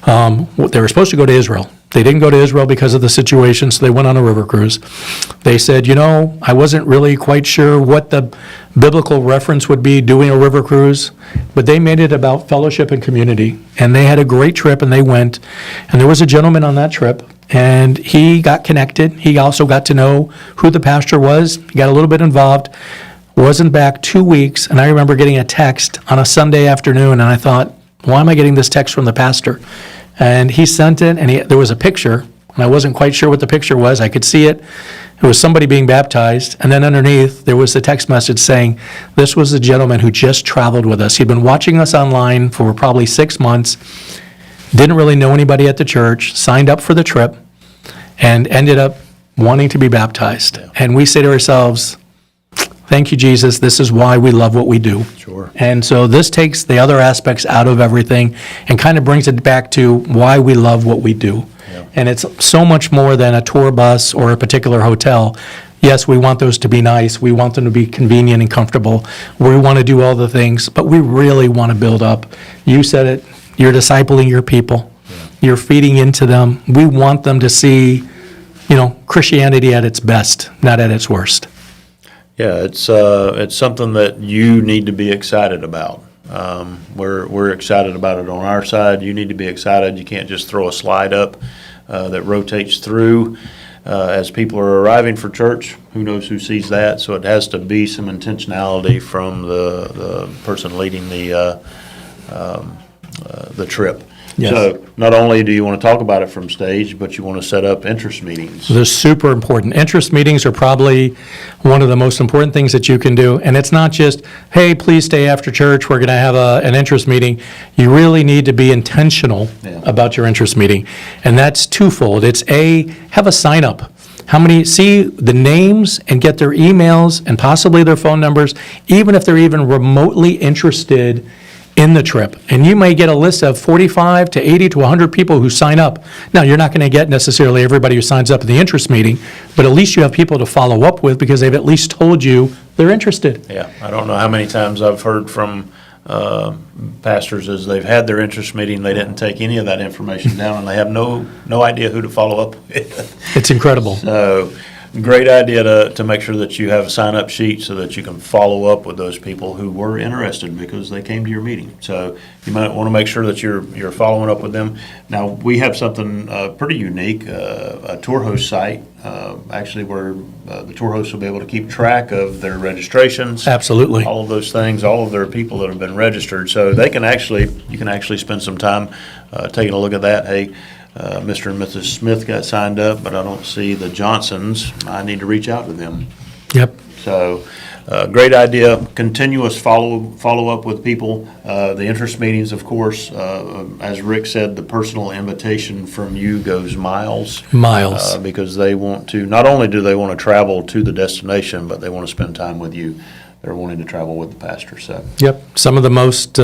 They were supposed to go to Israel. They didn't go to Israel because of the situation, so they went on a river cruise. They said, I wasn't really quite sure what the biblical reference would be doing a river cruise, but they made it about fellowship and community. And they had a great trip, and they went. And there was a gentleman on that trip, and he got connected. He also got to know who the pastor was. He got a little bit involved. Wasn't back 2 weeks, and I remember getting a text on a Sunday afternoon, and I thought, why am I getting this text from the pastor? And he sent it, and there was a picture, and I wasn't quite sure what the picture was. I could see it. It was somebody being baptized, and then underneath, there was the text message saying, this was the gentleman who just traveled with us. He'd been watching us online for probably 6 months, didn't really know anybody at the church, signed up for the trip, and ended up wanting to be baptized. Yeah. And we say to ourselves, thank you, Jesus. This is why we love what we do. Sure. And so this takes the other aspects out of everything and kind of brings it back to why we love what we do. Yeah. And it's so much more than a tour bus or a particular hotel. Yes, we want those to be nice. We want them to be convenient and comfortable. We want to do all the things, but we really want to build up. You said it, you're discipling your people. You're feeding into them. We want them to see, Christianity at its best, not at its worst. Yeah, it's something that you need to be excited about. We're excited about it on our side. You need to be excited. You can't just throw a slide up that rotates through as people are arriving for church. Who knows who sees that? So it has to be some intentionality from the person leading the trip. Yes. So not only do you want to talk about it from stage, but you want to set up interest meetings. They're super important. Interest meetings are probably one of the most important things that you can do. And it's not just, hey, please stay after church, we're going to have an interest meeting. You really need to be intentional about your interest meeting. And that's twofold. It's have a sign up. See the names and get their emails and possibly their phone numbers, even if they're even remotely interested in the trip. And you may get a list of 45 to 80 to 100 people who sign up. Now, you're not going to get necessarily everybody who signs up at the interest meeting, but at least you have people to follow up with because they've at least told you they're interested. Yeah, I don't know how many times I've heard from pastors as they've had their interest meeting, they didn't take any of that information down, and they have no idea who to follow up with. It's incredible. So, great idea to make sure that you have a sign-up sheet so that you can follow up with those people who were interested because they came to your meeting. So you might want to make sure that you're following up with them. Now, we have something pretty unique, a tour host site, actually where the tour hosts will be able to keep track of their registrations. Absolutely. All of those things, all of their people that have been registered. So you can actually spend some time taking a look at that. Hey, Mr. and Mrs. Smith got signed up, but I don't see the Johnsons. I need to reach out to them. Yep. So, great idea. Continuous follow up with people. The interest meetings, of course, as Rick said, the personal invitation from you goes miles. Miles. Because they want to, not only do they want to travel to the destination, but they want to spend time with you. They're wanting to travel with the pastor. So. Yep. Some of the most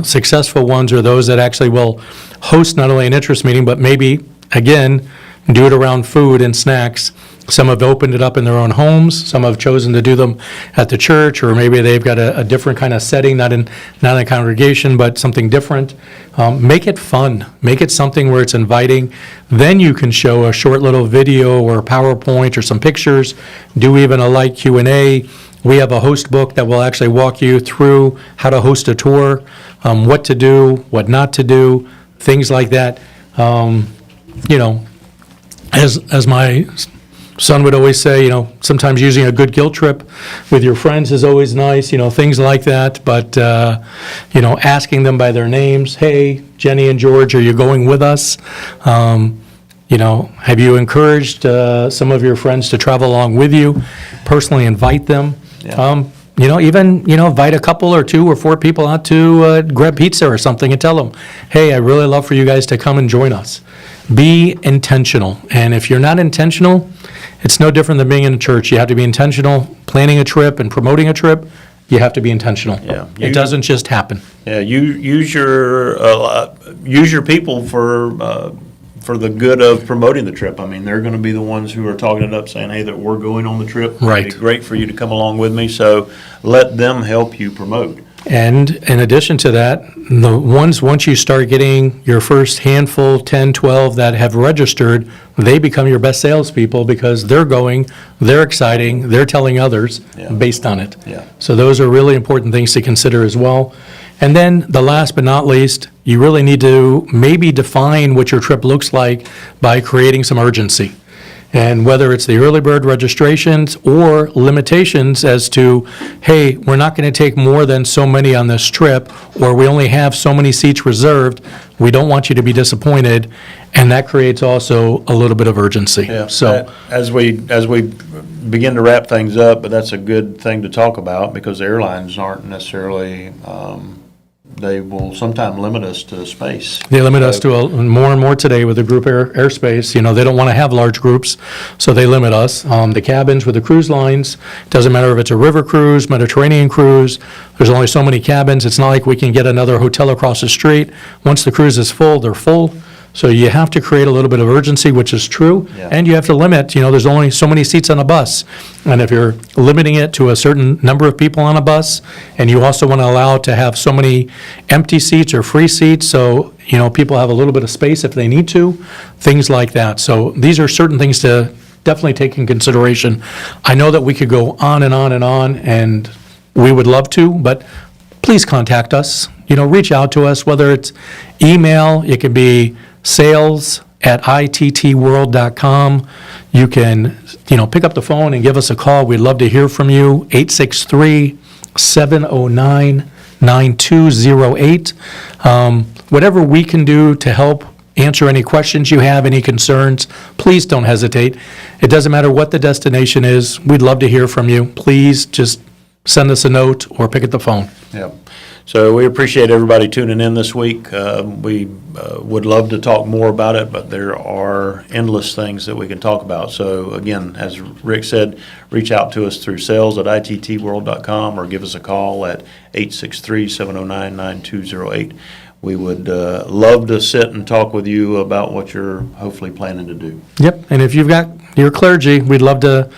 successful ones are those that actually will host not only an interest meeting, but maybe, again, do it around food and snacks. Some have opened it up in their own homes. Some have chosen to do them at the church, or maybe they've got a different kind of setting, not in a congregation, but something different. Make it fun. Make it something where it's inviting. Then you can show a short little video or a PowerPoint or some pictures. Do even a light Q&A. We have a host book that will actually walk you through how to host a tour, what to do, what not to do, things like that. As my son would always say, sometimes using a good guilt trip with your friends is always nice, things like that. But, asking them by their names, hey, Jenny and George, are you going with us? Have you encouraged some of your friends to travel along with you? Personally invite them. Yeah. Invite a couple or 2 or 4 people out to grab pizza or something and tell them, hey, I'd really love for you guys to come and join us. Be intentional. And if you're not intentional, it's no different than being in a church. You have to be intentional. Planning a trip and promoting a trip, you have to be intentional. Yeah. It doesn't just happen. Yeah, use your people for the good of promoting the trip. I mean, they're going to be the ones who are talking it up, saying, hey, that we're going on the trip. Right. It'd be great for you to come along with me. So let them help you promote. And in addition to that, once you start getting your first handful, 10, 12 that have registered, they become your best salespeople because they're going, they're exciting, they're telling others based on it. Yeah. So those are really important things to consider as well. And then the last but not least, you really need to maybe define what your trip looks like by creating some urgency. And whether it's the early bird registrations or limitations as to, hey, we're not going to take more than so many on this trip, or we only have so many seats reserved, we don't want you to be disappointed, and that creates also a little bit of urgency. Yeah. So as we begin to wrap things up, but that's a good thing to talk about because airlines aren't necessarily. They will sometimes limit us to space. they limit us to more and more today with the group airspace. They don't want to have large groups, so they limit us. The cabins with the cruise lines, doesn't matter if it's a river cruise, Mediterranean cruise, there's only so many cabins. It's not like we can get another hotel across the street. Once the cruise is full, they're full. So you have to create a little bit of urgency, which is true, Yeah. and you have to limit, there's only so many seats on a bus. And if you're limiting it to a certain number of people on a bus, and you also want to allow to have so many empty seats or free seats, so, people have a little bit of space if they need to, things like that. So these are certain things to definitely take in consideration. I know that we could go on and on and on, and we would love to, but please contact us. Reach out to us, whether it's email, it can be sales@ittworld.com. You can, pick up the phone and give us a call. We'd love to hear from you, 863-709-9208. Whatever we can do to help answer any questions you have, any concerns, please don't hesitate. It doesn't matter what the destination is. We'd love to hear from you. Please just send us a note or pick up the phone. Yeah. So we appreciate everybody tuning in this week. We would love to talk more about it, but there are endless things that we can talk about. So again, as Rick said, reach out to us through sales@ittworld.com or give us a call at 863-709-9208. We would love to sit and talk with you about what you're hopefully planning to do. Yep, and if you've got your clergy, we'd love to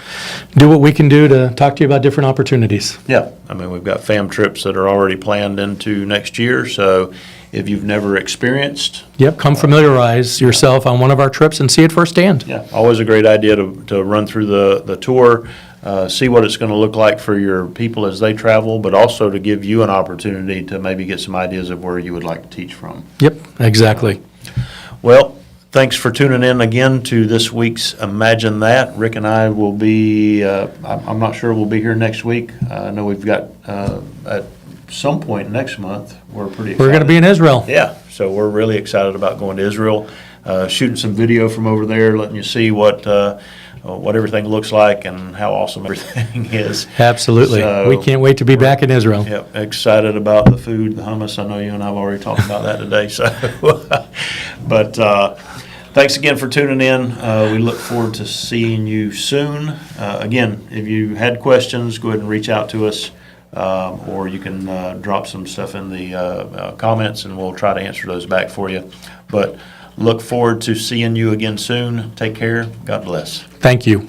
do what we can do to talk to you about different opportunities. Yeah, I mean, we've got fam trips that are already planned into next year, so if you've never experienced. Yep, come familiarize yourself on one of our trips and see it firsthand. Yeah, always a great idea to run through the tour, see what it's going to look like for your people as they travel, but also to give you an opportunity to maybe get some ideas of where you would like to teach from. Yep, exactly. Well, thanks for tuning in again to this week's Imagine That. Rick and I will be, I'm not sure we'll be here next week. I know we've got, at some point next month, we're pretty excited. We're going to be in Israel. Yeah, so we're really excited about going to Israel, shooting some video from over there, letting you see what everything looks like and how awesome everything is. Absolutely. So We can't wait to be back in Israel. Yep, excited about the food, the hummus. I know you and I have already talked about that today. So, but thanks again for tuning in. We look forward to seeing you soon. Again, if you had questions, go ahead and reach out to us, or you can drop some stuff in the comments, and we'll try to answer those back for you. But look forward to seeing you again soon. Take care. God bless. Thank you.